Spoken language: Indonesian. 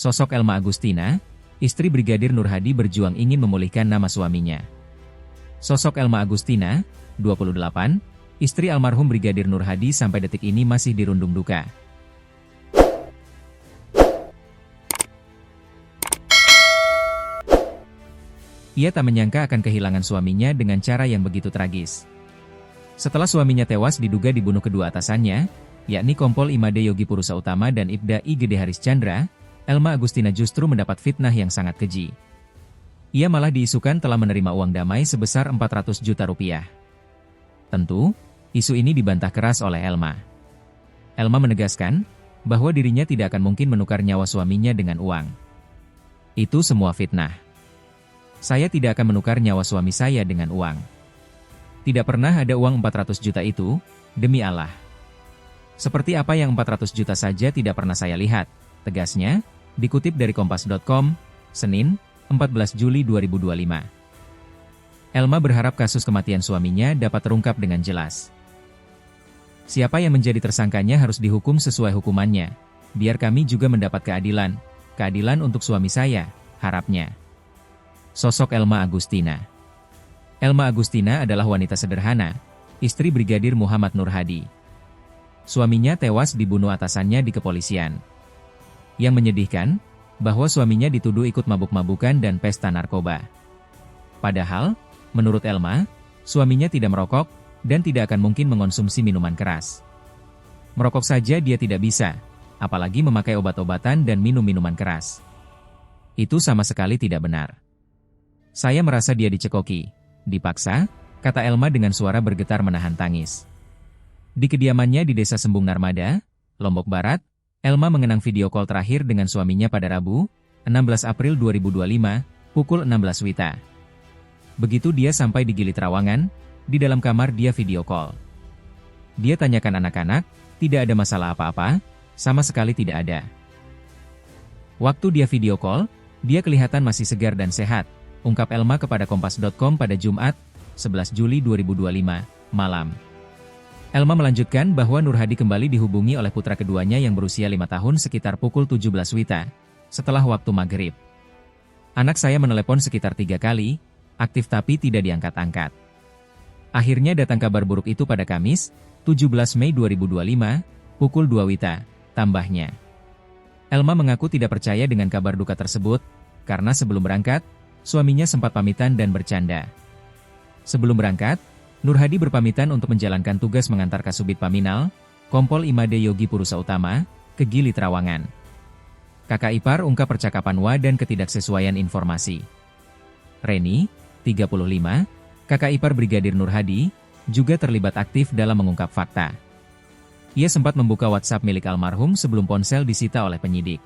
Sosok Elma Agustina, istri Brigadir Nur Hadi berjuang ingin memulihkan nama suaminya. Sosok Elma Agustina, 28, istri almarhum Brigadir Nur Hadi sampai detik ini masih dirundung duka. Ia tak menyangka akan kehilangan suaminya dengan cara yang begitu tragis. Setelah suaminya tewas diduga dibunuh kedua atasannya, yakni Kompol Imade Yogi Purusa Utama dan Ibda I Gede Haris Chandra, Elma Agustina justru mendapat fitnah yang sangat keji. Ia malah diisukan telah menerima uang damai sebesar 400 juta rupiah. Tentu, isu ini dibantah keras oleh Elma. Elma menegaskan bahwa dirinya tidak akan mungkin menukar nyawa suaminya dengan uang. Itu semua fitnah. Saya tidak akan menukar nyawa suami saya dengan uang. Tidak pernah ada uang 400 juta itu, demi Allah. Seperti apa yang 400 juta saja tidak pernah saya lihat, tegasnya, dikutip dari Kompas.com, Senin, 14 Juli 2025. Elma berharap kasus kematian suaminya dapat terungkap dengan jelas. Siapa yang menjadi tersangkanya harus dihukum sesuai hukumannya, biar kami juga mendapat keadilan, keadilan untuk suami saya, harapnya. Sosok Elma Agustina. Elma Agustina adalah wanita sederhana, istri Brigadir Muhammad Nur Hadi. Suaminya tewas dibunuh atasannya di kepolisian. Yang menyedihkan, bahwa suaminya dituduh ikut mabuk-mabukan dan pesta narkoba. Padahal, menurut Elma, suaminya tidak merokok, dan tidak akan mungkin mengonsumsi minuman keras. Merokok saja dia tidak bisa, apalagi memakai obat-obatan dan minum minuman keras. Itu sama sekali tidak benar. Saya merasa dia dicekoki, dipaksa, kata Elma dengan suara bergetar menahan tangis. Di kediamannya di Desa Sembung Narmada, Lombok Barat, Elma mengenang video call terakhir dengan suaminya pada Rabu, 16 April 2025, pukul 16 WITA. Begitu dia sampai di Gili Trawangan, di dalam kamar dia video call. Dia tanyakan anak-anak, tidak ada masalah apa-apa, sama sekali tidak ada. Waktu dia video call, dia kelihatan masih segar dan sehat, ungkap Elma kepada Kompas.com pada Jumat, 11 Juli 2025, malam. Elma melanjutkan bahwa Nur Hadi kembali dihubungi oleh putra keduanya yang berusia 5 tahun sekitar pukul 17 WITA, setelah waktu maghrib. Anak saya menelepon sekitar 3 kali, aktif tapi tidak diangkat-angkat. Akhirnya datang kabar buruk itu pada Kamis, 17 Mei 2025, pukul 2 WITA, tambahnya. Elma mengaku tidak percaya dengan kabar duka tersebut, karena sebelum berangkat, suaminya sempat pamitan dan bercanda. Sebelum berangkat, Nur Hadi berpamitan untuk menjalankan tugas mengantar Kasubit Paminal, Kompol Imade Yogi Purusa Utama, ke Gili Trawangan. Kakak ipar ungkap percakapan Wa dan ketidaksesuaian informasi. Reni, 35, kakak ipar Brigadir Nur Hadi, juga terlibat aktif dalam mengungkap fakta. Ia sempat membuka WhatsApp milik almarhum sebelum ponsel disita oleh penyidik.